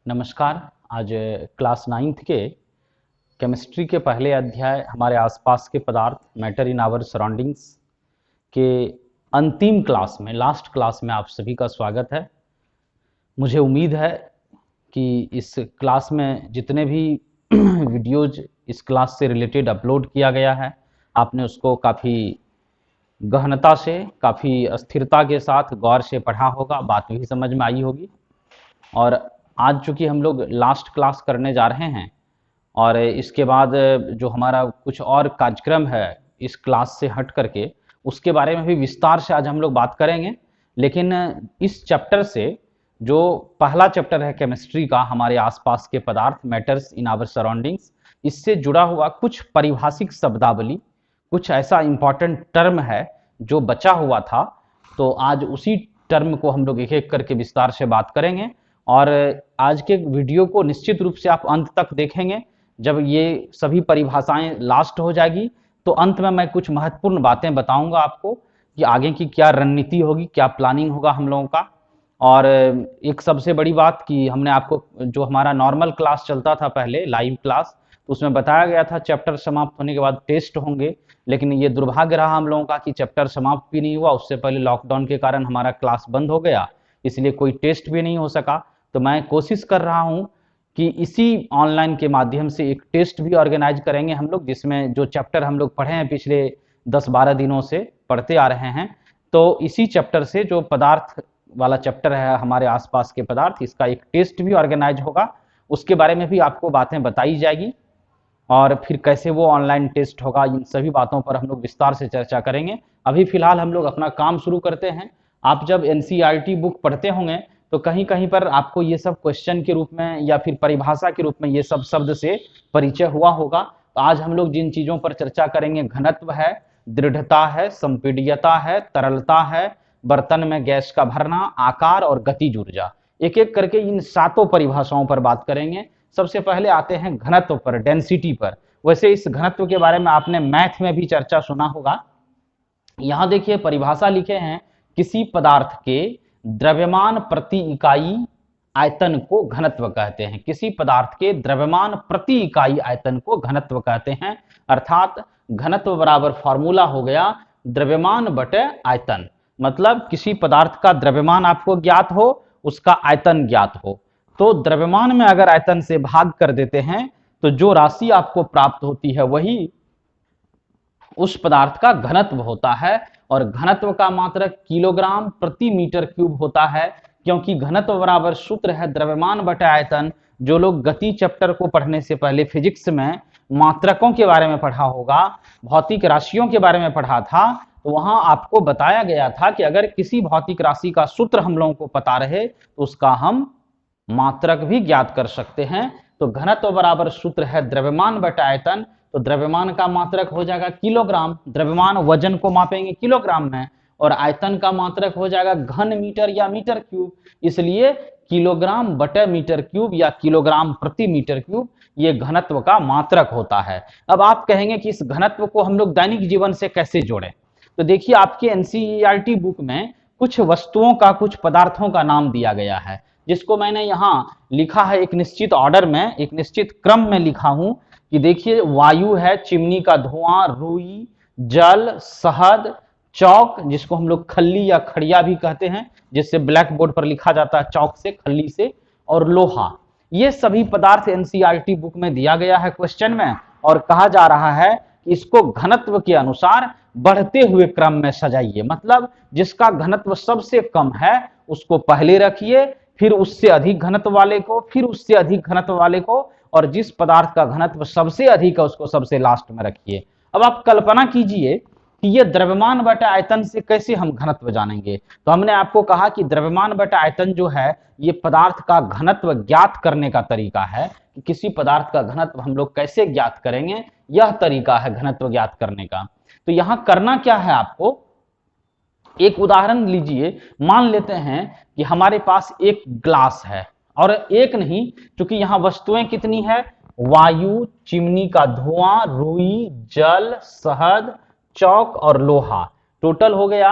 नमस्कार। आज class 9th के केमिस्ट्री के पहले अध्याय हमारे आसपास के पदार्थ मैटर इन आवर सराउंडिंग्स के अंतिम क्लास में लास्ट क्लास में आप सभी का स्वागत है। मुझे उम्मीद है कि इस क्लास में जितने भी वीडियोज इस क्लास से रिलेटेड अपलोड किया गया है आपने उसको काफ़ी गहनता से, काफ़ी स्थिरता के साथ गौर से पढ़ा होगा, बात भी समझ में आई होगी। और आज चूंकि हम लोग लास्ट क्लास करने जा रहे हैं और इसके बाद जो हमारा कुछ और कार्यक्रम है इस क्लास से हट करके उसके बारे में भी विस्तार से आज हम लोग बात करेंगे। लेकिन इस चैप्टर से जो पहला चैप्टर है केमिस्ट्री का, हमारे आसपास के पदार्थ मैटर्स इन आवर सराउंडिंग्स, इससे जुड़ा हुआ कुछ परिभाषिक शब्दावली, कुछ ऐसा इंपॉर्टेंट टर्म है जो बचा हुआ था, तो आज उसी टर्म को हम लोग एक एक करके विस्तार से बात करेंगे। और आज के वीडियो को निश्चित रूप से आप अंत तक देखेंगे। जब ये सभी परिभाषाएं लास्ट हो जाएगी तो अंत में मैं कुछ महत्वपूर्ण बातें बताऊंगा आपको कि आगे की क्या रणनीति होगी, क्या प्लानिंग होगा हम लोगों का। और एक सबसे बड़ी बात कि हमने आपको जो हमारा नॉर्मल क्लास चलता था पहले लाइव क्लास, तो उसमें बताया गया था चैप्टर समाप्त होने के बाद टेस्ट होंगे, लेकिन ये दुर्भाग्य रहा हम लोगों का कि चैप्टर समाप्त भी नहीं हुआ। उससे पहले लॉकडाउन के कारण हमारा क्लास बंद हो गया, इसलिए कोई टेस्ट भी नहीं हो सका। तो मैं कोशिश कर रहा हूं कि इसी ऑनलाइन के माध्यम से एक टेस्ट भी ऑर्गेनाइज करेंगे हम लोग, जिसमें जो चैप्टर हम लोग पढ़े हैं पिछले 10-12 दिनों से पढ़ते आ रहे हैं, तो इसी चैप्टर से जो पदार्थ वाला चैप्टर है हमारे आसपास के पदार्थ, इसका एक टेस्ट भी ऑर्गेनाइज होगा। उसके बारे में भी आपको बातें बताई जाएगी और फिर कैसे वो ऑनलाइन टेस्ट होगा, इन सभी बातों पर हम लोग विस्तार से चर्चा करेंगे। अभी फिलहाल हम लोग अपना काम शुरू करते हैं। आप जब एनसीईआरटी बुक पढ़ते होंगे तो कहीं कहीं पर आपको ये सब क्वेश्चन के रूप में या फिर परिभाषा के रूप में ये सब शब्द से परिचय हुआ होगा। तो आज हम लोग जिन चीजों पर चर्चा करेंगे, घनत्व है, दृढ़ता है, संपीड्यता है, तरलता है, बर्तन में गैस का भरना, आकार और गतिज ऊर्जा, एक एक करके इन सातों परिभाषाओं पर बात करेंगे। सबसे पहले आते हैं घनत्व पर, डेंसिटी पर। वैसे इस घनत्व के बारे में आपने मैथ में भी चर्चा सुना होगा। यहां देखिए परिभाषा लिखे हैं, किसी पदार्थ के द्रव्यमान प्रति इकाई आयतन को घनत्व कहते हैं। किसी पदार्थ के द्रव्यमान प्रति इकाई आयतन को घनत्व कहते हैं। अर्थात घनत्व बराबर फॉर्मूला हो गया द्रव्यमान बटे आयतन। मतलब किसी पदार्थ का द्रव्यमान आपको ज्ञात हो, उसका आयतन ज्ञात हो, तो द्रव्यमान में अगर आयतन से भाग कर देते हैं तो जो राशि आपको प्राप्त होती है वही उस पदार्थ का घनत्व होता है। और घनत्व का मात्रक किलोग्राम प्रति मीटर क्यूब होता है, क्योंकि घनत्व बराबर सूत्र है द्रव्यमान बटा आयतन। जो लोग गति चैप्टर को पढ़ने से पहले फिजिक्स में मात्रकों के बारे में पढ़ा होगा, भौतिक राशियों के बारे में पढ़ा था, तो वहां आपको बताया गया था कि अगर किसी भौतिक राशि का सूत्र हम लोगों को पता रहे तो उसका हम मात्रक भी ज्ञात कर सकते हैं। तो घनत्व बराबर सूत्र है द्रव्यमान बटा आयतन, तो द्रव्यमान का मात्रक हो जाएगा किलोग्राम। द्रव्यमान वजन को मापेंगे किलोग्राम में, और आयतन का मात्रक हो जाएगा घन मीटर या मीटर क्यूब। इसलिए किलोग्राम बटे मीटर क्यूब या किलोग्राम प्रति मीटर क्यूब ये घनत्व का मात्रक होता है। अब आप कहेंगे कि इस घनत्व को हम लोग दैनिक जीवन से कैसे जोड़ें, तो देखिए आपके एनसीईआरटी बुक में कुछ वस्तुओं का, कुछ पदार्थों का नाम दिया गया है, जिसको मैंने यहाँ लिखा है एक निश्चित ऑर्डर में, एक निश्चित क्रम में लिखा हूं कि देखिए वायु है, चिमनी का धुआं, रुई, जल, शहद, चौक जिसको हम लोग खल्ली या खड़िया भी कहते हैं, जिससे ब्लैक बोर्ड पर लिखा जाता है चौक से, खल्ली से, और लोहा। ये सभी पदार्थ एनसीईआरटी बुक में दिया गया है क्वेश्चन में, और कहा जा रहा है कि इसको घनत्व के अनुसार बढ़ते हुए क्रम में सजाइए। मतलब जिसका घनत्व सबसे कम है उसको पहले रखिए, फिर उससे अधिक घनत्व वाले को, फिर उससे अधिक घनत्व वाले को, और जिस पदार्थ का घनत्व सबसे अधिक है उसको सबसे लास्ट में रखिए। अब आप कल्पना कीजिए कि ये द्रव्यमान बटा आयतन से कैसे हम घनत्व जानेंगे। तो हमने आपको कहा कि द्रव्यमान बटा आयतन जो है ये पदार्थ का घनत्व ज्ञात करने का तरीका है। कि किसी पदार्थ का घनत्व हम लोग कैसे ज्ञात करेंगे, यह तरीका है घनत्व ज्ञात करने का। तो यहां करना क्या है, आपको एक उदाहरण लीजिए। मान लेते हैं कि हमारे पास एक ग्लास है, और एक नहीं, क्योंकि यहां वस्तुएं कितनी है, वायु, चिमनी का धुआं, रुई, जल, शहद, चौक और लोहा। टोटल हो गया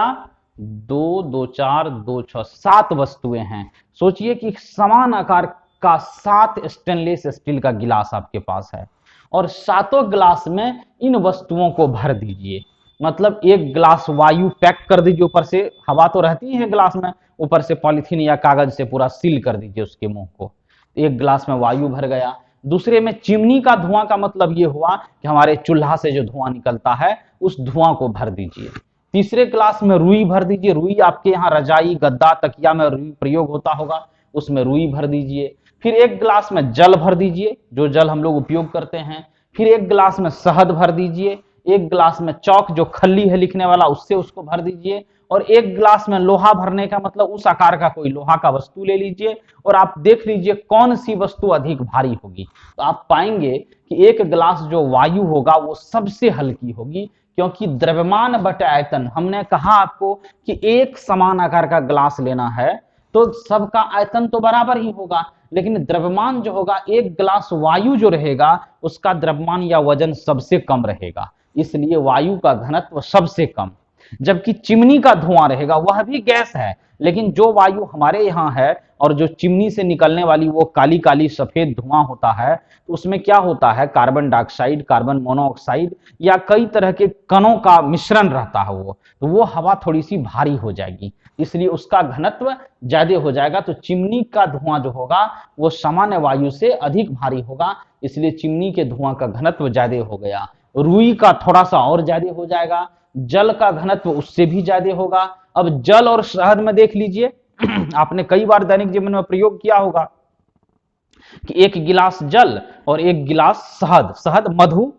2, 2, 4, 2, 6, 7 वस्तुएं हैं। सोचिए कि समान आकार का 7 स्टेनलेस स्टील का गिलास आपके पास है और सातों गिलास में इन वस्तुओं को भर दीजिए। मतलब एक गिलास वायु पैक कर दीजिए, ऊपर से हवा तो रहती है गिलास में, ऊपर से पॉलिथीन या कागज से पूरा सील कर दीजिए उसके मुंह को। एक गिलास में वायु भर गया। दूसरे में चिमनी का धुआं का मतलब ये हुआ कि हमारे चूल्हा से जो धुआं निकलता है उस धुआं को भर दीजिए। तीसरे गिलास में रुई भर दीजिए। रुई आपके यहाँ रजाई गद्दा तकिया में रुई प्रयोग होता होगा, उसमें रुई भर दीजिए। फिर एक गिलास में जल भर दीजिए, जो जल हम लोग उपयोग करते हैं। फिर एक गिलास में शहद भर दीजिए। एक गिलास में चौक जो खल्ली है लिखने वाला उससे उसको भर दीजिए। और एक गिलास में लोहा भरने का मतलब उस आकार का कोई लोहा का वस्तु ले लीजिए और आप देख लीजिए कौन सी वस्तु अधिक भारी होगी। तो आप पाएंगे कि एक गिलास जो वायु होगा वो सबसे हल्की होगी, क्योंकि द्रव्यमान बटे आयतन, हमने कहा आपको कि एक समान आकार का गिलास लेना है तो सबका आयतन तो बराबर ही होगा, लेकिन द्रव्यमान जो होगा एक गिलास वायु जो रहेगा उसका द्रव्यमान या वजन सबसे कम रहेगा, इसलिए वायु का घनत्व सबसे कम। जबकि चिमनी का धुआं रहेगा, वह भी गैस है, लेकिन जो वायु हमारे यहाँ है और जो चिमनी से निकलने वाली वो काली काली सफेद धुआं होता है, तो उसमें क्या होता है, कार्बन डाइऑक्साइड, कार्बन मोनोऑक्साइड या कई तरह के कणों का मिश्रण रहता है वो, तो वो हवा थोड़ी सी भारी हो जाएगी, इसलिए उसका घनत्व ज्यादा हो जाएगा। तो चिमनी का धुआं जो होगा वो सामान्य वायु से अधिक भारी होगा, इसलिए चिमनी के धुआं का घनत्व ज्यादा हो गया। रुई का थोड़ा सा और ज्यादा हो जाएगा। जल का घनत्व उससे भी ज्यादा होगा। अब जल और शहद में देख लीजिए आपने कई बार दैनिक जीवन में प्रयोग किया होगा कि एक गिलास जल और एक गिलास शहद, शहद मधु,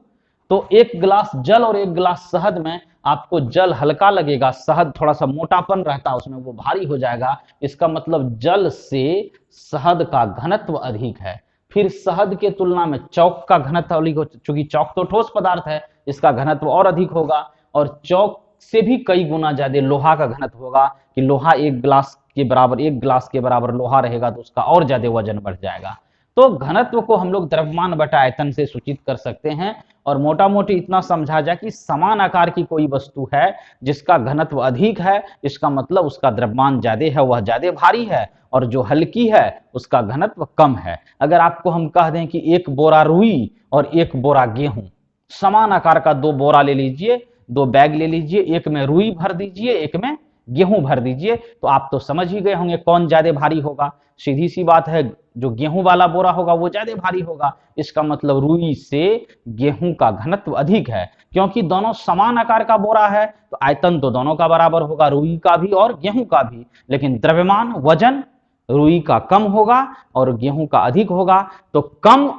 तो एक गिलास जल और एक गिलास शहद में आपको जल हल्का लगेगा, शहद थोड़ा सा मोटापन रहता है उसमें, वो भारी हो जाएगा। इसका मतलब जल से शहद का घनत्व अधिक है। फिर शहद के तुलना में चौक का घनत्व अधिक हो, चूंकि चौक तो ठोस पदार्थ है, इसका घनत्व और अधिक होगा। और चौक से भी कई गुना ज्यादा लोहा का घनत्व होगा कि लोहा एक गिलास के बराबर, एक गिलास के बराबर लोहा रहेगा तो उसका और ज्यादा वजन बढ़ जाएगा। तो घनत्व को हम लोग द्रव्यमान बटा आयतन से सूचित कर सकते हैं और मोटा मोटी इतना समझा जाए कि समान आकार की कोई वस्तु है जिसका घनत्व अधिक है, इसका मतलब उसका द्रव्यमान ज्यादा है, वह ज्यादा भारी है, और जो हल्की है उसका घनत्व कम है। अगर आपको हम कह दें कि एक बोरा रुई और एक बोरा गेहूं, समान आकार का दो बोरा ले लीजिए, दो बैग ले लीजिए, एक में रुई भर दीजिए एक में गेहूं भर दीजिए, तो आप तो समझ ही गए होंगे कौन ज्यादा भारी होगा। सीधी सी बात है, जो गेहूं वाला बोरा होगा वो ज्यादा भारी होगा। इसका मतलब रुई से गेहूं का घनत्व अधिक है, क्योंकि दोनों समान आकार का बोरा है तो आयतन तो दोनों का बराबर होगा, रुई का भी और गेहूं का भी, लेकिन द्रव्यमान वजन रुई का कम होगा और गेहूं का अधिक होगा। तो कम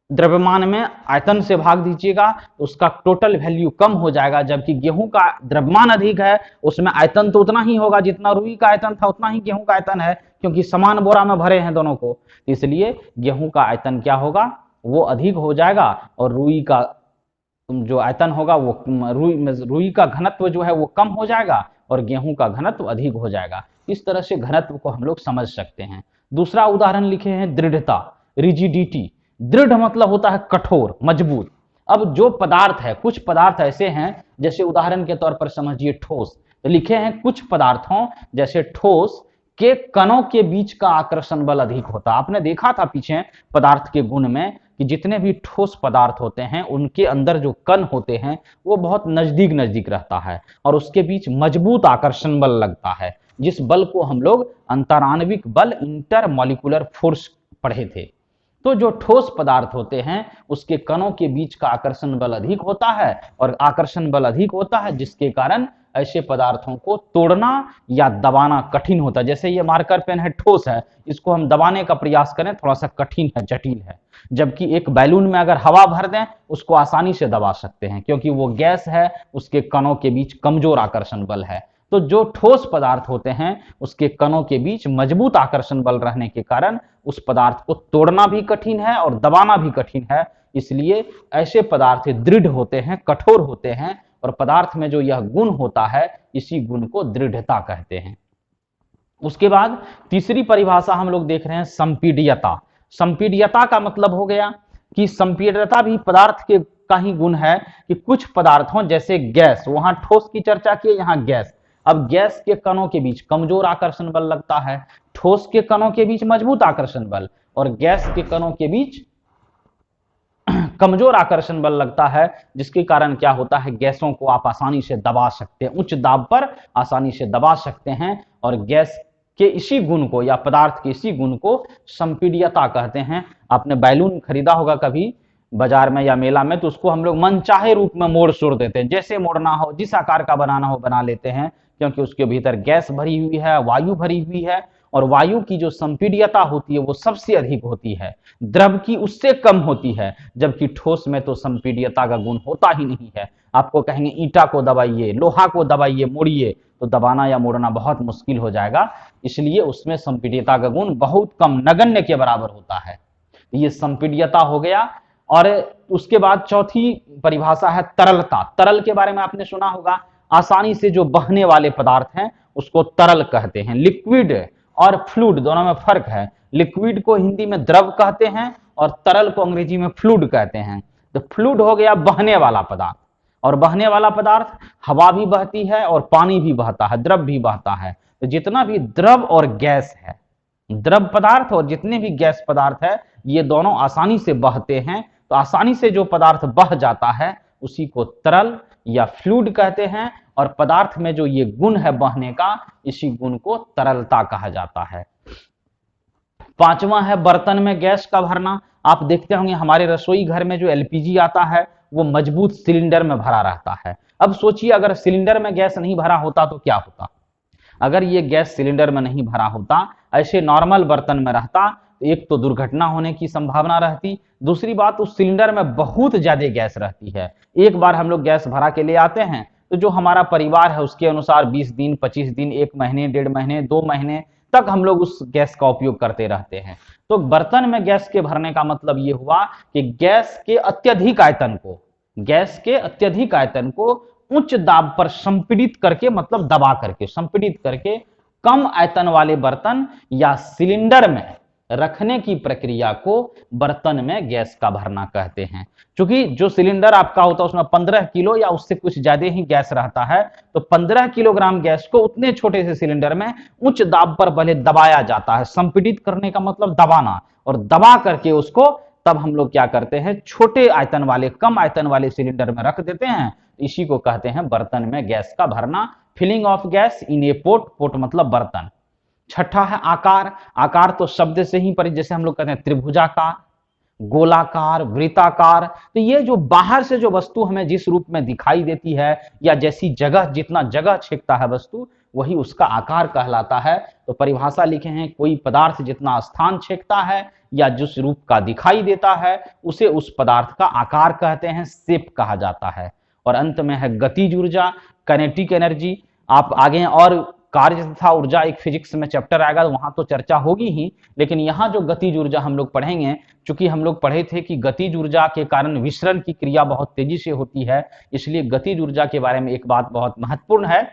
द्रव्यमान में आयतन से भाग दीजिएगा तो उसका टोटल वैल्यू कम हो जाएगा, जबकि गेहूं का द्रव्यमान अधिक है, उसमें आयतन तो उतना ही होगा जितना रुई का आयतन था, उतना ही गेहूं का आयतन है, क्योंककि समान बोरा में भरे हैं दोनों को। इसलिए गेहूं का आयतन क्या होगा, वो अधिक हो जाएगा और रुई का जो आयतन होगा वो रुई का घनत्व जो है वो कम हो जाएगा और गेहूं का घनत्व अधिक हो जाएगा। इस तरह से घनत्व को हम लोग समझ सकते हैं। दूसरा उदाहरण लिखे हैं दृढ़ता, रिजिडिटी। दृढ़ मतलब होता है कठोर, मजबूत। अब जो पदार्थ है, कुछ पदार्थ ऐसे हैं, जैसे उदाहरण के तौर पर समझिए ठोस, तो लिखे हैं कुछ पदार्थों जैसे ठोस के कणों के बीच का आकर्षण बल अधिक होता है। आपने देखा था पीछे पदार्थ के गुण में कि जितने भी ठोस पदार्थ होते हैं उनके अंदर जो कण होते हैं वो बहुत नजदीक नजदीक रहता है और उसके बीच मजबूत आकर्षण बल लगता है, जिस बल को हम लोग अंतराण्विक बल, इंटरमॉलिक्यूलर फोर्स पढ़े थे। तो जो ठोस पदार्थ होते हैं उसके कणों के बीच का आकर्षण बल अधिक होता है और आकर्षण बल अधिक होता है जिसके कारण ऐसे पदार्थों को तोड़ना या दबाना कठिन होता है। जैसे ये मार्कर पेन है, ठोस है, इसको हम दबाने का प्रयास करें थोड़ा सा कठिन है, जटिल है, जबकि एक बैलून में अगर हवा भर दें उसको आसानी से दबा सकते हैं, क्योंकि वो गैस है, उसके कणों के बीच कमजोर आकर्षण बल है। तो जो ठोस पदार्थ होते हैं उसके कणों के बीच मजबूत आकर्षण बल रहने के कारण उस पदार्थ को तोड़ना भी कठिन है और दबाना भी कठिन है, इसलिए ऐसे पदार्थ दृढ़ होते हैं, कठोर होते हैं, और पदार्थ में जो यह गुण होता है इसी गुण को दृढ़ता कहते हैं। उसके बाद तीसरी परिभाषा हम लोग देख रहे हैं संपीड्यता। संपीड्यता का मतलब हो गया कि संपीड्यता भी पदार्थ के का ही गुण है कि कुछ पदार्थों जैसे गैस, वहां ठोस की चर्चा की, यहां गैस, अब गैस के कणों के बीच कमजोर आकर्षण बल लगता है, ठोस के कणों के बीच मजबूत आकर्षण बल, और गैस के कणों के बीच कमजोर आकर्षण बल लगता है, जिसके कारण क्या होता है, गैसों को आप आसानी से दबा सकते हैं, उच्च दाब पर आसानी से दबा सकते हैं। और गैस के इसी गुण को या पदार्थ के इसी गुण को संपीड्यता कहते हैं। आपने बैलून खरीदा होगा कभी बाजार में या मेला में, तो उसको हम लोग मनचाहे रूप में मोड़ सोड़ देते हैं, जैसे मोड़ना हो, जिस आकार का बनाना हो बना लेते हैं, क्योंकि उसके भीतर गैस भरी हुई है, वायु भरी हुई है, और वायु की जो संपीड्यता होती है वो सबसे अधिक होती है, द्रव की उससे कम होती है, जबकि ठोस में तो संपीड्यता का गुण होता ही नहीं है। आपको कहेंगे ईंटा को दबाइए, लोहा को दबाइए, मोड़िए, तो दबाना या मोड़ना बहुत मुश्किल हो जाएगा, इसलिए उसमें संपीड्यता का गुण बहुत कम, नगण्य के बराबर होता है। ये संपीड्यता हो गया। और उसके बाद चौथी परिभाषा है तरलता। तरल के बारे में आपने सुना होगा, आसानी से जो बहने वाले पदार्थ हैं उसको तरल कहते हैं। लिक्विड और फ्लूइड दोनों में फर्क है। लिक्विड को हिंदी में द्रव कहते हैं और तरल को अंग्रेजी में फ्लूइड कहते हैं। तो फ्लूइड हो गया बहने वाला पदार्थ, और बहने वाला पदार्थ हवा भी बहती है और पानी भी बहता है, द्रव भी बहता है। तो जितना भी द्रव और गैस है, द्रव पदार्थ और जितने भी गैस पदार्थ है, ये दोनों आसानी से बहते हैं। तो आसानी से जो पदार्थ बह जाता है उसी को तरल या फ्लूइड कहते हैं, और पदार्थ में जो ये गुण है बहने का, इसी गुण को तरलता कहा जाता है। पांचवा है बर्तन में गैस का भरना। आप देखते होंगे हमारे रसोई घर में जो एलपीजी आता है वो मजबूत सिलेंडर में भरा रहता है। अब सोचिए अगर सिलेंडर में गैस नहीं भरा होता तो क्या होता। अगर ये गैस सिलेंडर में नहीं भरा होता, ऐसे नॉर्मल बर्तन में रहता, तो एक तो दुर्घटना होने की संभावना रहती, दूसरी बात उस सिलेंडर में बहुत ज्यादा गैस रहती है। एक बार हम लोग गैस भरा के ले आते हैं तो जो हमारा परिवार है उसके अनुसार 20 दिन, 25 दिन, 1 महीने, 1.5 महीने, 2 महीने तक हम लोग उस गैस का उपयोग करते रहते हैं। तो बर्तन में गैस के भरने का मतलब ये हुआ कि गैस के अत्यधिक आयतन को उच्च दाब पर संपीड़ित करके, मतलब दबा करके, संपीड़ित करके कम आयतन वाले बर्तन या सिलेंडर में रखने की प्रक्रिया को बर्तन में गैस का भरना कहते हैं। क्योंकि जो सिलेंडर आपका होता है उसमें 15 किलो या उससे कुछ ज्यादा ही गैस रहता है, तो 15 किलोग्राम गैस को उतने छोटे से सिलेंडर में उच्च दाब पर पहले दबाया जाता है। संपीड़ित करने का मतलब दबाना, और दबा करके उसको तब हम लोग क्या करते हैं, छोटे आयतन वाले, कम आयतन वाले सिलेंडर में रख देते हैं। इसी को कहते हैं बर्तन में गैस का भरना। Filling of gas in a pot, pot मतलब बर्तन। छठा है आकार। आकार तो शब्द से ही पर, जैसे हम लोग कहते हैं त्रिभुजाकार, गोलाकार, वृत्ताकार। तो ये जो बाहर से जो वस्तु हमें जिस रूप में दिखाई देती है, या जैसी जगह, जितना जगह छेकता है वस्तु, वही उसका आकार कहलाता है। तो परिभाषा लिखे हैं, कोई पदार्थ जितना स्थान छेकता है या जिस रूप का दिखाई देता है उसे उस पदार्थ का आकार कहते हैं, शेप कहा जाता है। और अंत में है गतिज ऊर्जा, काइनेटिक एनर्जी। आप आगे और कार्य तथा ऊर्जा एक फिजिक्स में चैप्टर आएगा, वहां तो चर्चा होगी ही, लेकिन यहाँ जो गतिज ऊर्जा हम लोग पढ़ेंगे, चूंकि हम लोग पढ़े थे कि गतिज ऊर्जा के कारण विसरण की क्रिया बहुत तेजी से होती है, इसलिए गतिज ऊर्जा के बारे में एक बात बहुत महत्वपूर्ण है।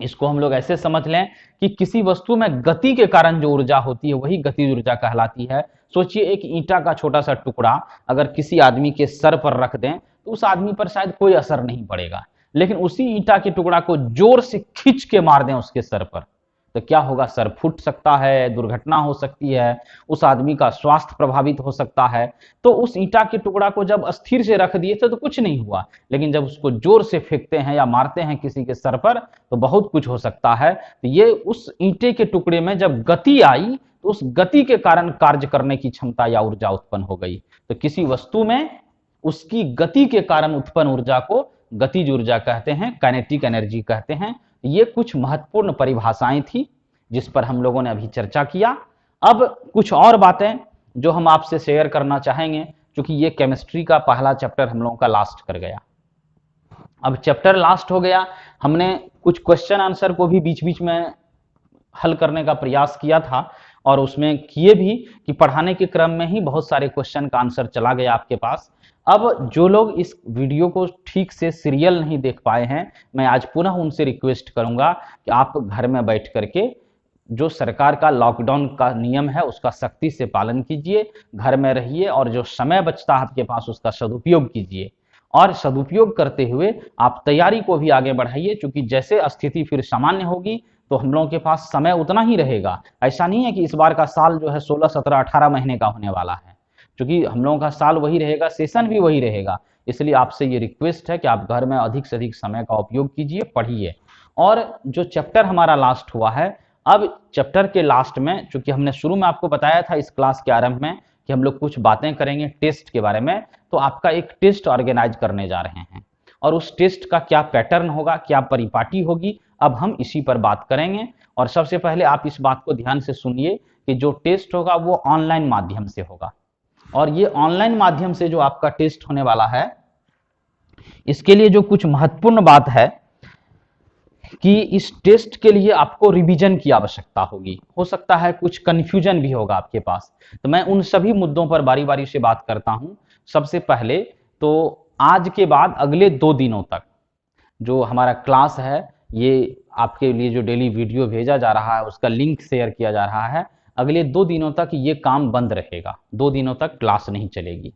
इसको हम लोग ऐसे समझ लें कि किसी वस्तु में गति के कारण जो ऊर्जा होती है वही गतिज ऊर्जा कहलाती है। सोचिए एक ईंटा का छोटा सा टुकड़ा अगर किसी आदमी के सर पर रख दें तो उस आदमी पर शायद कोई असर नहीं पड़ेगा, लेकिन उसी ईंटा के टुकड़ा को जोर से खींच के मार दें उसके सर पर, तो क्या होगा, सर फूट सकता है, दुर्घटना हो सकती है, उस आदमी का स्वास्थ्य प्रभावित हो सकता है। तो उस ईंटा के टुकड़ा को जब स्थिर से रख दिए थे तो कुछ नहीं हुआ, लेकिन जब उसको जोर से फेंकते हैं या मारते हैं किसी के सर पर तो बहुत कुछ हो सकता है। तो ये उस ईंटे के टुकड़े में जब गति आई तो उस गति के कारण कार्य करने की क्षमता या ऊर्जा उत्पन्न हो गई। तो किसी वस्तु में उसकी गति के कारण उत्पन्न ऊर्जा को गतिज ऊर्जा कहते हैं, काइनेटिक एनर्जी कहते हैं। ये कुछ महत्वपूर्ण परिभाषाएं थी जिस पर हम लोगों ने अभी चर्चा किया। अब कुछ और बातें जो हम आपसे शेयर करना चाहेंगे, क्योंकि ये केमिस्ट्री का पहला चैप्टर हम लोगों का लास्ट कर गया। अब चैप्टर लास्ट हो गया, हमने कुछ क्वेश्चन आंसर को भी बीच बीच में हल करने का प्रयास किया था, और उसमें किए भी कि पढ़ाने के क्रम में ही बहुत सारे क्वेश्चन का आंसर चला गया आपके पास। अब जो लोग इस वीडियो को ठीक से सीरियल नहीं देख पाए हैं, मैं आज पुनः उनसे रिक्वेस्ट करूंगा कि आप घर में बैठ करके जो सरकार का लॉकडाउन का नियम है उसका सख्ती से पालन कीजिए, घर में रहिए, और जो समय बचता है आपके पास उसका सदुपयोग कीजिए। और सदुपयोग करते हुए आप तैयारी को भी आगे बढ़ाइए, क्योंकि जैसे स्थिति फिर सामान्य होगी तो हम लोगों के पास समय उतना ही रहेगा। ऐसा नहीं है कि इस बार का साल जो है 16, 17, 18 महीने का होने वाला है, क्योंकि हम लोगों का साल वही रहेगा, सेशन भी वही रहेगा। इसलिए आपसे ये रिक्वेस्ट है कि आप घर में अधिक से अधिक समय का उपयोग कीजिए, पढ़िए। और जो चैप्टर हमारा लास्ट हुआ है, अब चैप्टर के लास्ट में, चूंकि हमने शुरू में आपको बताया था इस क्लास के आरंभ में कि हम लोग कुछ बातें करेंगे टेस्ट के बारे में, तो आपका एक टेस्ट ऑर्गेनाइज करने जा रहे हैं, और उस टेस्ट का क्या पैटर्न होगा, क्या परिपाटी होगी, अब हम इसी पर बात करेंगे। और सबसे पहले आप इस बात को ध्यान से सुनिए कि जो टेस्ट होगा वो ऑनलाइन माध्यम से होगा, और ये ऑनलाइन माध्यम से जो आपका टेस्ट होने वाला है, इसके लिए जो कुछ महत्वपूर्ण बात है कि इस टेस्ट के लिए आपको रिवीजन की आवश्यकता होगी। हो सकता है कुछ कंफ्यूजन भी होगा आपके पास, तो मैं उन सभी मुद्दों पर बारी बारी से बात करता हूं। सबसे पहले तो आज के बाद अगले 2 दिनों तक जो हमारा क्लास है, ये आपके लिए जो डेली वीडियो भेजा जा रहा है उसका लिंक शेयर किया जा रहा है, अगले 2 दिनों तक ये काम बंद रहेगा, 2 दिनों तक क्लास नहीं चलेगी।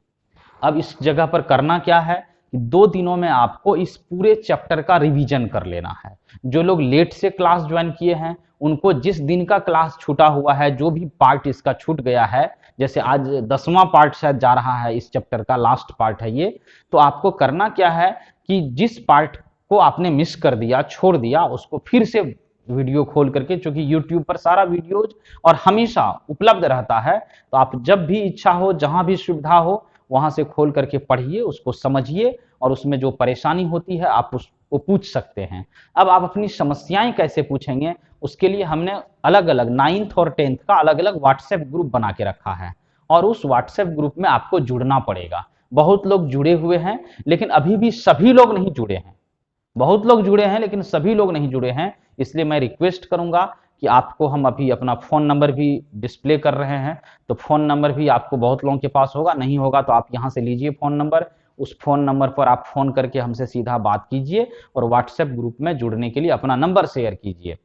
अब इस जगह पर करना क्या है कि 2 दिनों में आपको इस पूरे चैप्टर का रिवीजन कर लेना है। जो लोग लेट से क्लास ज्वाइन किए हैं, उनको जिस दिन का क्लास छूटा हुआ है, जो भी पार्ट इसका छूट गया है, जैसे आज 10वां पार्ट शायद जा रहा है, इस चैप्टर का लास्ट पार्ट है ये, तो आपको करना क्या है कि जिस पार्ट को आपने मिस कर दिया, छोड़ दिया, उसको फिर से वीडियो खोल करके, क्योंकि YouTube पर सारा वीडियोज और हमेशा उपलब्ध रहता है, तो आप जब भी इच्छा हो, जहां भी सुविधा हो, वहां से खोल करके पढ़िए, उसको समझिए, और उसमें जो परेशानी होती है आप उसको पूछ सकते हैं। अब आप अपनी समस्याएं कैसे पूछेंगे, उसके लिए हमने अलग अलग 9th और 10th का अलग अलग व्हाट्सएप ग्रुप बना के रखा है, और उस व्हाट्सएप ग्रुप में आपको जुड़ना पड़ेगा। बहुत लोग जुड़े हुए हैं, लेकिन अभी भी सभी लोग नहीं जुड़े हैं। बहुत लोग जुड़े हैं लेकिन सभी लोग नहीं जुड़े हैं, इसलिए मैं रिक्वेस्ट करूंगा कि आपको, हम अभी अपना फोन नंबर भी डिस्प्ले कर रहे हैं, तो फोन नंबर भी आपको बहुत लोगों के पास होगा, नहीं होगा तो आप यहां से लीजिए फोन नंबर, उस फोन नंबर पर आप फोन करके हमसे सीधा बात कीजिए, और व्हाट्सएप ग्रुप में जुड़ने के लिए अपना नंबर शेयर कीजिए।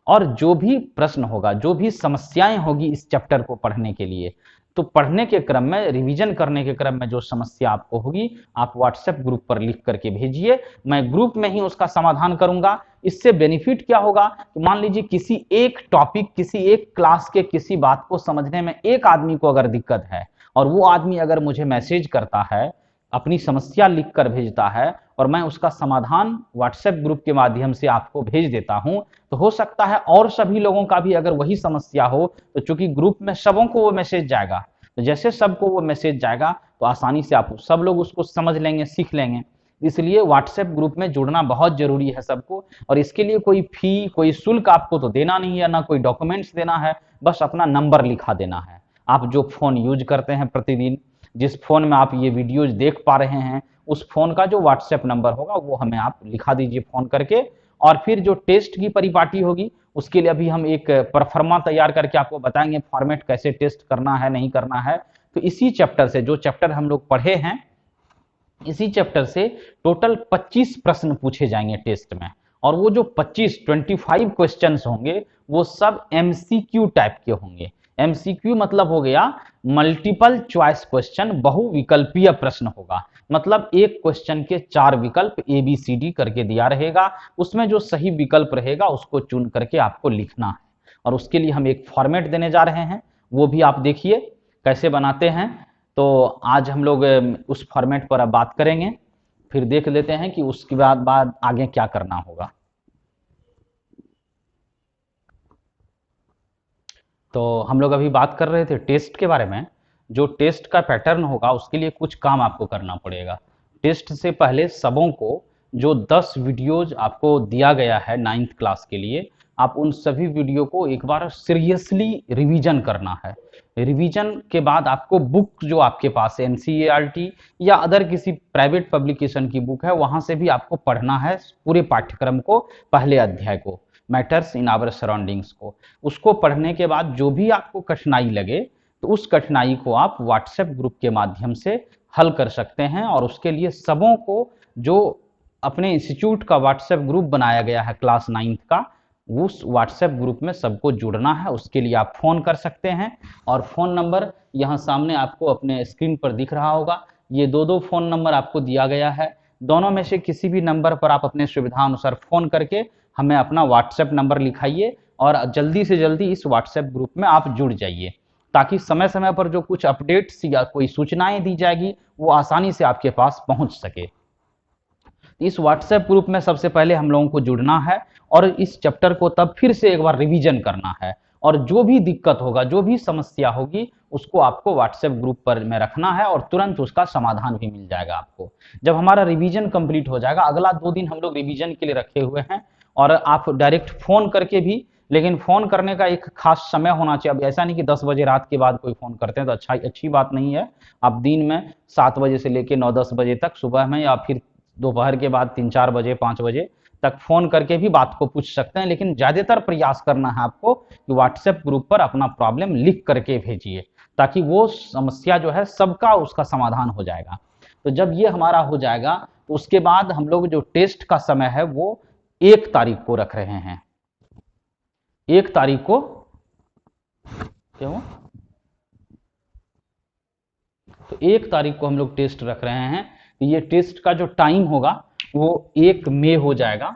और जो भी प्रश्न होगा, जो भी समस्याएं होगी इस चैप्टर को पढ़ने के लिए, तो पढ़ने के क्रम में, रिवीजन करने के क्रम में जो समस्या आपको होगी, आप व्हाट्सएप ग्रुप पर लिख करके भेजिए, मैं ग्रुप में ही उसका समाधान करूंगा। इससे बेनिफिट क्या होगा कि मान लीजिए किसी एक टॉपिक, किसी एक क्लास के किसी बात को समझने में एक आदमी को अगर दिक्कत है, और वो आदमी अगर मुझे मैसेज करता है, अपनी समस्या लिख कर भेजता है, और मैं उसका समाधान व्हाट्सएप ग्रुप के माध्यम से आपको भेज देता हूं, तो हो सकता है और सभी लोगों का भी अगर वही समस्या हो, तो चूंकि ग्रुप में सबों को वो मैसेज जाएगा, तो जैसे सबको वो मैसेज जाएगा तो आसानी से आप सब लोग उसको समझ लेंगे, सीख लेंगे। इसलिए व्हाट्सएप ग्रुप में जुड़ना बहुत जरूरी है सबको, और इसके लिए कोई फी, कोई शुल्क आपको तो देना नहीं है, ना कोई डॉक्यूमेंट्स देना है, बस अपना नंबर लिखा देना है। आप जो फोन यूज करते हैं प्रतिदिन, जिस फोन में आप ये वीडियोज देख पा रहे हैं, उस फोन का जो व्हाट्सएप नंबर होगा वो हमें आप लिखा दीजिए फोन करके। और फिर जो टेस्ट की परिपाटी होगी, उसके लिए अभी हम एक परफॉर्मा तैयार करके आपको बताएंगे फॉर्मेट कैसे टेस्ट करना है, नहीं करना है। तो इसी चैप्टर से, जो चैप्टर हम लोग पढ़े हैं, इसी चैप्टर से टोटल 25 प्रश्न पूछे जाएंगे टेस्ट में, और वो जो 25 क्वेश्चंस होंगे वो सब एमसीक्यू टाइप के होंगे। एमसीक्यू मतलब हो गया मल्टीपल चॉइस क्वेश्चन, बहुविकल्पीय प्रश्न होगा, मतलब एक क्वेश्चन के 4 विकल्प ABCD करके दिया रहेगा, उसमें जो सही विकल्प रहेगा उसको चुन करके आपको लिखना है, और उसके लिए हम एक फॉर्मेट देने जा रहे हैं, वो भी आप देखिए कैसे बनाते हैं। तो आज हम लोग उस फॉर्मेट पर अब बात करेंगे, फिर देख लेते हैं कि उसके बाद आगे क्या करना होगा। तो हम लोग अभी बात कर रहे थे टेस्ट के बारे में। जो टेस्ट का पैटर्न होगा उसके लिए कुछ काम आपको करना पड़ेगा। टेस्ट से पहले सबों को जो 10 वीडियोज आपको दिया गया है 9th क्लास के लिए, आप उन सभी वीडियो को एक बार सीरियसली रिवीजन करना है। रिवीजन के बाद आपको बुक जो आपके पास है, NCERT या अदर किसी प्राइवेट पब्लिकेशन की बुक है, वहां से भी आपको पढ़ना है पूरे पाठ्यक्रम को, पहले अध्याय को, मैटर्स इन आवर सराउंडिंग्स को। उसको पढ़ने के बाद जो भी आपको कठिनाई लगे, तो उस कठिनाई को आप व्हाट्सएप ग्रुप के माध्यम से हल कर सकते हैं। और उसके लिए सबों को, जो अपने इंस्टीट्यूट का व्हाट्सएप ग्रुप बनाया गया है क्लास 9th का, उस व्हाट्सएप ग्रुप में सबको जुड़ना है। उसके लिए आप फोन कर सकते हैं, और फोन नंबर यहाँ सामने आपको अपने स्क्रीन पर दिख रहा होगा। ये दो फोन नंबर आपको दिया गया है, दोनों में से किसी भी नंबर पर आप अपने सुविधा अनुसार फोन करके हमें अपना व्हाट्सएप नंबर लिखाइए, और जल्दी से जल्दी इस व्हाट्सएप ग्रुप में आप जुड़ जाइए, ताकि समय समय पर जो कुछ अपडेट्स या कोई सूचनाएं दी जाएगी वो आसानी से आपके पास पहुंच सके। इस व्हाट्सएप ग्रुप में सबसे पहले हम लोगों को जुड़ना है और इस चैप्टर को तब फिर से एक बार रिवीजन करना है, और जो भी दिक्कत होगा, जो भी समस्या होगी, उसको आपको व्हाट्सएप ग्रुप पर में रखना है और तुरंत उसका समाधान भी मिल जाएगा आपको। जब हमारा रिवीजन कंप्लीट हो जाएगा, अगला 2 दिन हम लोग रिवीजन के लिए रखे हुए हैं, और आप डायरेक्ट फोन करके भी, लेकिन फोन करने का एक खास समय होना चाहिए। अब ऐसा नहीं कि 10 बजे रात के बाद कोई फोन करते हैं तो अच्छी बात नहीं है। आप दिन में 7 बजे से लेकर 9-10 बजे तक, सुबह में, या फिर दोपहर के बाद 3-4 बजे 5 बजे तक फोन करके भी बात को पूछ सकते हैं, लेकिन ज्यादातर प्रयास करना है आपको कि व्हाट्सएप ग्रुप पर अपना प्रॉब्लम लिख करके भेजिए, ताकि वो समस्या जो है सबका उसका समाधान हो जाएगा। तो जब ये हमारा हो जाएगा तो उसके बाद हम लोग जो टेस्ट का समय है वो 1 तारीख को रख रहे हैं। 1 तारीख को क्यों? तो 1 तारीख को हम लोग टेस्ट रख रहे हैं। ये टेस्ट का जो टाइम होगा वो 1 मई हो जाएगा।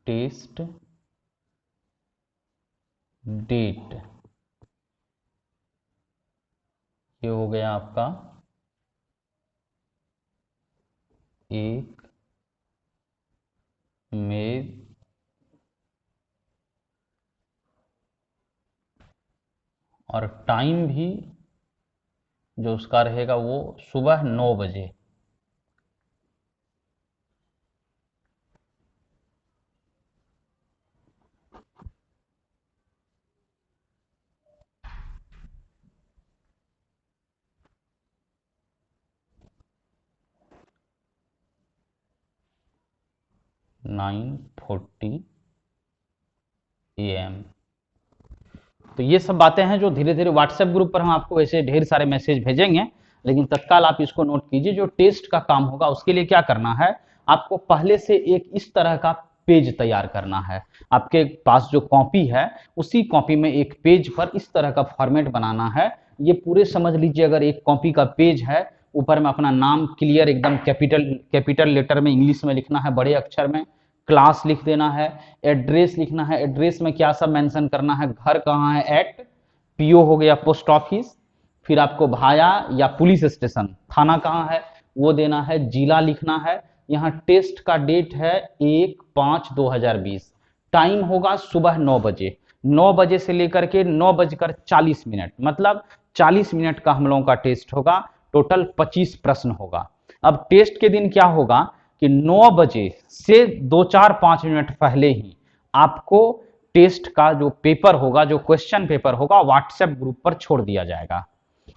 टेस्ट डेट ये हो गया आपका 1 मई, और टाइम भी जो उसका रहेगा वो सुबह 9 बजे। AM। तो ये सब बातें हैं जो धीरे धीरे व्हाट्सएप ग्रुप पर हम आपको ऐसे ढेर सारे मैसेज भेजेंगे, लेकिन तत्काल आप इसको नोट कीजिए। जो टेस्ट का काम होगा उसके लिए क्या करना है, आपको पहले से एक इस तरह का पेज तैयार करना है। आपके पास जो कॉपी है उसी कॉपी में एक पेज पर इस तरह का फॉर्मेट बनाना है। ये पूरे समझ लीजिए, अगर एक कॉपी का पेज है, ऊपर में अपना नाम क्लियर एकदम कैपिटल लेटर में इंग्लिश में लिखना है, बड़े अक्षर में, क्लास लिख देना है, एड्रेस लिखना है। एड्रेस में क्या सब मेंशन करना है, घर कहाँ है, एट, पीओ हो गया पोस्ट ऑफिस, फिर आपको भाया या पुलिस स्टेशन, थाना कहाँ है वो देना है, जिला लिखना है। यहाँ टेस्ट का डेट है 1/5/2020, टाइम होगा सुबह 9 बजे। 9 बजे से लेकर के 9:40, मतलब 40 मिनट का हम लोगों का टेस्ट होगा। टोटल 25 प्रश्न होगा। अब टेस्ट के दिन क्या होगा कि 9 बजे से 2-4-5 मिनट पहले ही आपको टेस्ट का जो पेपर होगा, जो क्वेश्चन पेपर होगा, व्हाट्सएप ग्रुप पर छोड़ दिया जाएगा।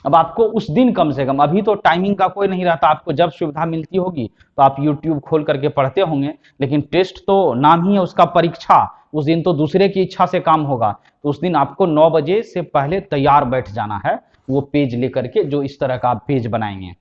अब आपको उस दिन कम से कम, अभी तो टाइमिंग का कोई नहीं रहता, आपको जब सुविधा मिलती होगी तो आप यूट्यूब खोल करके पढ़ते होंगे, लेकिन टेस्ट तो नाम ही है उसका, परीक्षा। उस दिन तो दूसरे की इच्छा से काम होगा, तो उस दिन आपको 9 बजे से पहले तैयार बैठ जाना है, वो पेज लेकर के, जो इस तरह का आप पेज बनाएंगे।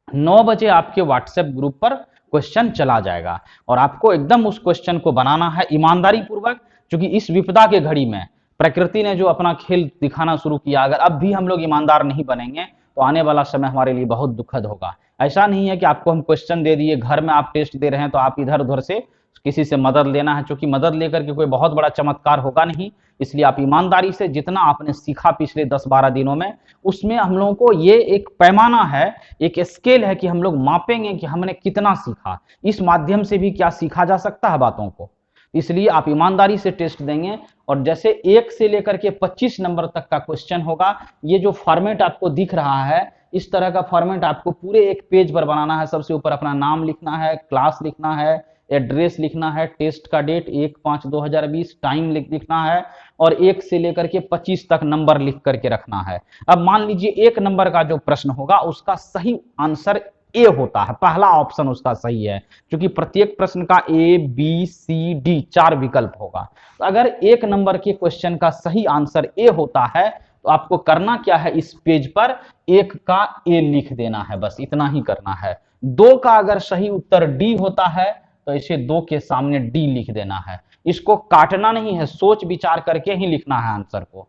9 बजे आपके व्हाट्सएप ग्रुप पर क्वेश्चन चला जाएगा, और आपको एकदम उस क्वेश्चन को बनाना है ईमानदारी पूर्वक, क्योंकि इस विपदा के घड़ी में प्रकृति ने जो अपना खेल दिखाना शुरू किया, अगर अब भी हम लोग ईमानदार नहीं बनेंगे तो आने वाला समय हमारे लिए बहुत दुखद होगा। ऐसा नहीं है कि आपको हम क्वेश्चन दे दिए, घर में आप टेस्ट दे रहे हैं तो आप इधर उधर से किसी से मदद लेना है, क्योंकि मदद लेकर के कोई बहुत बड़ा चमत्कार होगा नहीं। इसलिए आप ईमानदारी से जितना आपने सीखा पिछले 10-12 दिनों में, उसमें हम लोगों को ये एक पैमाना है, एक स्केल है कि हम लोग मापेंगे कि हमने कितना सीखा, इस माध्यम से भी क्या सीखा जा सकता है बातों को। इसलिए आप ईमानदारी से टेस्ट देंगे, और जैसे 1 से लेकर के 25 नंबर तक का क्वेश्चन होगा। ये जो फॉर्मेट आपको दिख रहा है, इस तरह का फॉर्मेट आपको पूरे एक पेज पर बनाना है। सबसे ऊपर अपना नाम लिखना है, क्लास लिखना है, एड्रेस लिखना है, टेस्ट का डेट 1/5/2020, टाइम लिखना है, और 1 से लेकर के 25 तक नंबर लिख करके रखना है। अब मान लीजिए 1 नंबर का जो प्रश्न होगा उसका सही आंसर ए होता है, पहला ऑप्शन उसका सही है, क्योंकि प्रत्येक प्रश्न का ए बी सी डी 4 विकल्प होगा। तो अगर 1 नंबर के क्वेश्चन का सही आंसर ए होता है तो आपको करना क्या है, इस पेज पर 1 का ए लिख देना है, बस इतना ही करना है। 2 का अगर सही उत्तर डी होता है तो इसे 2 के सामने डी लिख देना है। इसको काटना नहीं है, सोच विचार करके ही लिखना है आंसर को।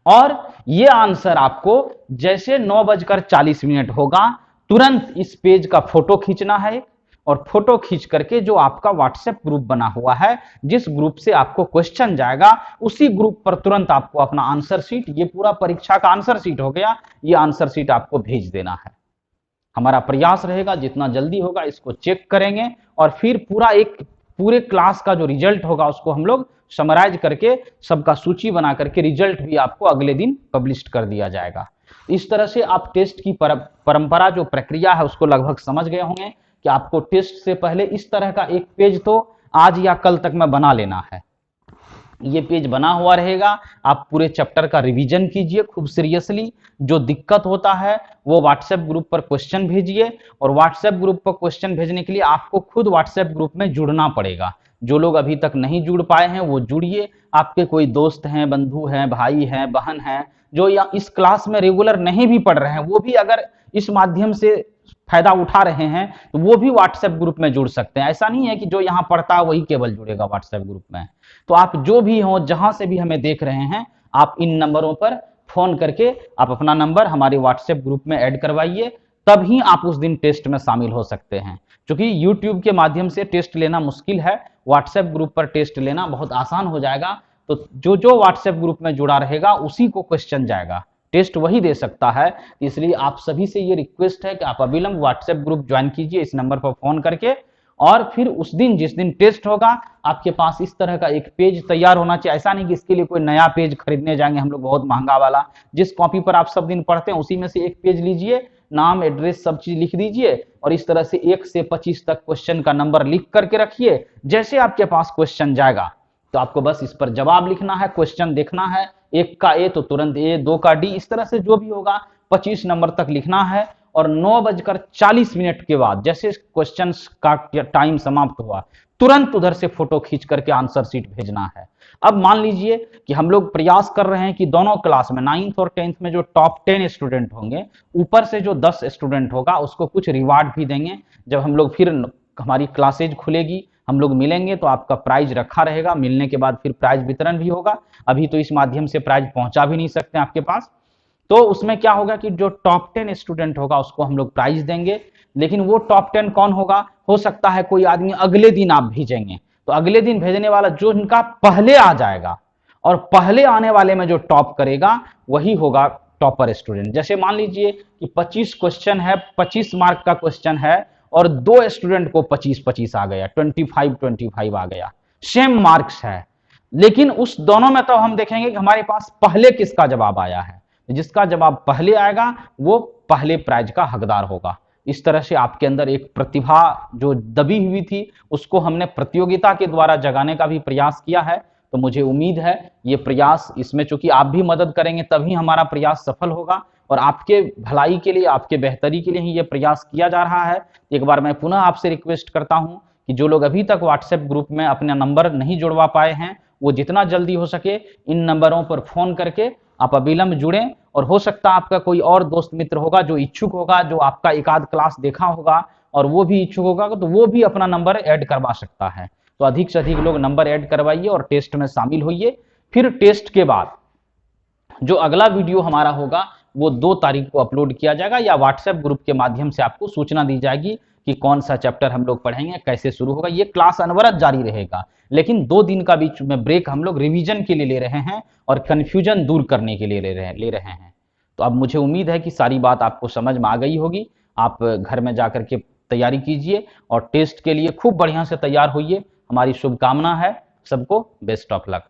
और ये आंसर आपको जैसे 9:40 होगा तुरंत इस पेज का फोटो खींचना है और फोटो खींच करके जो आपका व्हाट्सएप ग्रुप बना हुआ है, जिस ग्रुप से आपको क्वेश्चन जाएगा, उसी ग्रुप पर तुरंत आपको अपना आंसर शीट, ये पूरा परीक्षा का आंसर शीट हो गया, ये आंसर शीट आपको भेज देना है। हमारा प्रयास रहेगा जितना जल्दी होगा इसको चेक करेंगे और फिर पूरे क्लास का जो रिजल्ट होगा उसको हम लोग समराइज करके सबका सूची बना करके रिजल्ट भी आपको अगले दिन पब्लिश कर दिया जाएगा। इस तरह से आप टेस्ट की परंपरा जो प्रक्रिया है उसको लगभग समझ गए होंगे कि आपको टेस्ट से पहले इस तरह का एक पेज तो आज या कल तक में बना लेना है। ये पेज बना हुआ रहेगा, आप पूरे चैप्टर का रिवीजन कीजिए खूब सीरियसली, जो दिक्कत होता है वो व्हाट्सएप ग्रुप पर क्वेश्चन भेजिए और व्हाट्सएप ग्रुप पर क्वेश्चन भेजने के लिए आपको खुद व्हाट्सएप ग्रुप में जुड़ना पड़ेगा। जो लोग अभी तक नहीं जुड़ पाए हैं वो जुड़िए, आपके कोई दोस्त हैं, बंधु हैं, भाई हैं, बहन हैं जो या इस क्लास में रेगुलर नहीं भी पढ़ रहे हैं, वो भी अगर इस माध्यम से फायदा उठा रहे हैं तो वो भी व्हाट्सएप ग्रुप में जुड़ सकते हैं। ऐसा नहीं है कि जो यहाँ पढ़ता है वही केवल जुड़ेगा व्हाट्सएप ग्रुप में। तो आप जो भी हो, जहां से भी हमें देख रहे हैं, आप इन नंबरों पर फोन करके आप अपना नंबर हमारे व्हाट्सएप ग्रुप में ऐड करवाइए, तभी आप उस दिन टेस्ट में शामिल हो सकते हैं। क्योंकि यूट्यूब के माध्यम से टेस्ट लेना मुश्किल है, व्हाट्सएप ग्रुप पर टेस्ट लेना बहुत आसान हो जाएगा। तो जो जो व्हाट्सएप ग्रुप में जुड़ा रहेगा उसी को क्वेश्चन जाएगा, टेस्ट वही दे सकता है। इसलिए आप सभी से ये रिक्वेस्ट है कि आप अविलंब व्हाट्सएप ग्रुप ज्वाइन कीजिए इस नंबर पर फोन करके, और फिर उस दिन जिस दिन टेस्ट होगा आपके पास इस तरह का एक पेज तैयार होना चाहिए। ऐसा नहीं कि इसके लिए कोई नया पेज खरीदने जाएंगे हम लोग बहुत महंगा वाला, जिस कॉपी पर आप सब दिन पढ़ते हैं उसी में से एक पेज लीजिए, नाम, एड्रेस, सब चीज लिख दीजिए और इस तरह से 1 से 25 तक क्वेश्चन का नंबर लिख करके रखिए। जैसे आपके पास क्वेश्चन जाएगा तो आपको बस इस पर जवाब लिखना है, क्वेश्चन देखना है, 1 का ए तो तुरंत ए, 2 का डी, इस तरह से जो भी होगा 25 नंबर तक लिखना है। और 9:40 के बाद जैसे क्वेश्चन का टाइम समाप्त हुआ तुरंत उधर से फोटो खींच करके आंसर शीट भेजना है। अब मान लीजिए कि हम लोग प्रयास कर रहे हैं कि दोनों क्लास में 9th और 10th में जो टॉप 10 स्टूडेंट होंगे, ऊपर से जो 10 स्टूडेंट होगा उसको कुछ रिवार्ड भी देंगे। जब हम लोग फिर हमारी क्लासेज खुलेगी, हम लोग मिलेंगे तो आपका प्राइज रखा रहेगा, मिलने के बाद फिर प्राइज वितरण भी होगा। अभी तो इस माध्यम से प्राइज पहुंचा भी नहीं सकते आपके पास। तो उसमें क्या होगा कि जो टॉप 10 स्टूडेंट होगा उसको हम लोग प्राइज देंगे, लेकिन वो टॉप 10 कौन होगा, हो सकता है कोई आदमी अगले दिन आप भेजेंगे, तो अगले दिन भेजने वाला जो इनका पहले आ जाएगा और पहले आने वाले में जो टॉप करेगा वही होगा टॉपर स्टूडेंट। जैसे मान लीजिए कि 25 क्वेश्चन है, 25 मार्क का क्वेश्चन है और 2 स्टूडेंट को 25-25 आ गया, 25-25 आ गया, सेम मार्क्स है, लेकिन उस दोनों में तो हम देखेंगे कि हमारे पास पहले किसका जवाब आया है, जिसका जवाब पहले आएगा वो पहले प्राइज का हकदार होगा। इस तरह से आपके अंदर एक प्रतिभा जो दबी हुई थी उसको हमने प्रतियोगिता के द्वारा जगाने का भी प्रयास किया है। तो मुझे उम्मीद है ये प्रयास, इसमें चूंकि आप भी मदद करेंगे तभी हमारा प्रयास सफल होगा और आपके भलाई के लिए, आपके बेहतरी के लिए ही ये प्रयास किया जा रहा है। एक बार मैं पुनः आपसे रिक्वेस्ट करता हूं कि जो लोग अभी तक व्हाट्सएप ग्रुप में अपना नंबर नहीं जुड़वा पाए हैं वो जितना जल्दी हो सके इन नंबरों पर फोन करके आप अविलंब जुड़ें। और हो सकता है आपका कोई और दोस्त मित्र होगा जो इच्छुक होगा, जो आपका एक आध क्लास देखा होगा और वो भी इच्छुक होगा, तो वो भी अपना नंबर ऐड करवा सकता है। तो अधिक से अधिक लोग नंबर ऐड करवाइए और टेस्ट में शामिल होइए। फिर टेस्ट के बाद जो अगला वीडियो हमारा होगा वो 2 तारीख को अपलोड किया जाएगा या व्हाट्सएप ग्रुप के माध्यम से आपको सूचना दी जाएगी कि कौन सा चैप्टर हम लोग पढ़ेंगे, कैसे शुरू होगा। ये क्लास अनवरत जारी रहेगा, लेकिन 2 दिन का बीच में ब्रेक हम लोग रिवीजन के लिए ले रहे हैं और कंफ्यूजन दूर करने के लिए ले रहे हैं। तो अब मुझे उम्मीद है कि सारी बात आपको समझ में आ गई होगी। आप घर में जाकर के तैयारी कीजिए और टेस्ट के लिए खूब बढ़िया से तैयार होइए। हमारी शुभकामना है। सबको बेस्ट ऑफ लक।